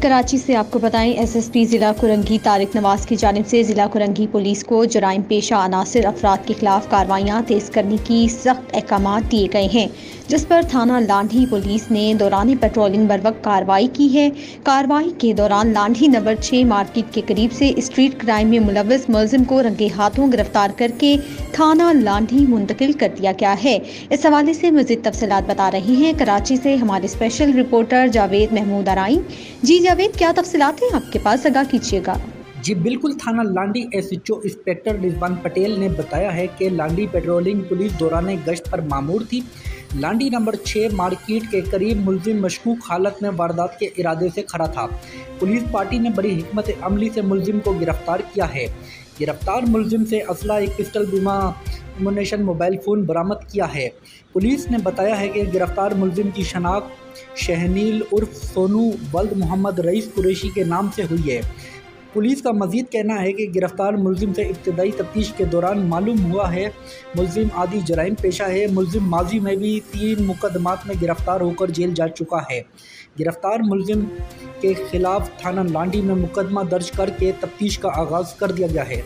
कराची से आपको बताएं, एसएसपी ज़िला कुरंगी तारिक नवाज की जानिब से ज़िला कुरंगी पुलिस को जराइम पेशा अनासिर अफराद के खिलाफ कार्रवाइयाँ तेज़ करने की सख्त अहकाम दिए गए हैं, जिस पर थाना लांढी पुलिस ने दौरान पेट्रोलिंग बर वक्त कार्रवाई की है। कार्रवाई के दौरान लांढी नंबर 6 मार्केट के करीब से स्ट्रीट क्राइम में मुलव्वस मुलजिम को रंगे हाथों गिरफ्तार करके थाना लांढी मुंतकिल कर दिया गया है। इस हवाले से मज़ीद तफसीलात बता रही हैं कराची से हमारे स्पेशल रिपोर्टर जावेद महमूद आराई। जी जावेद, क्या तफसीलात हैं आपके पास, आगाह कीजिएगा। जी बिल्कुल, थाना लांडी एसएचओ इंस्पेक्टर रिजवान पटेल ने बताया है कि लांडी पेट्रोलिंग पुलिस दौरान गश्त पर मामूर थी। लांडी नंबर 6 मार्केट के करीब मुलजिम मशकूक हालत में वारदात के इरादे से खड़ा था। पुलिस पार्टी ने बड़ी हिकमत अमली से मुलजिम को गिरफ्तार किया है। गिरफ्तार मुलजिम से असला, एक पिस्टल, बीमा, एमुनेशन, मोबाइल फ़ोन बरामद किया है। पुलिस ने बताया है कि गिरफ्तार मुलजिम की शनाख्त शहनील उर्फ सोनू वल्द मोहम्मद रईस कुरैशी के नाम से हुई है। पुलिस का मजीद कहना है कि गिरफ्तार मुलजिम से इब्तदाई तफ्तीश के दौरान मालूम हुआ है मुलजिम आदि जराइम पेशा है। मुलजिम माजी में भी 3 मुकदमात में गिरफ्तार होकर जेल जा चुका है। गिरफ्तार मुलजिम के खिलाफ थाना लांडी में मुकदमा दर्ज करके तफ्तीश का आगाज़ कर दिया गया है।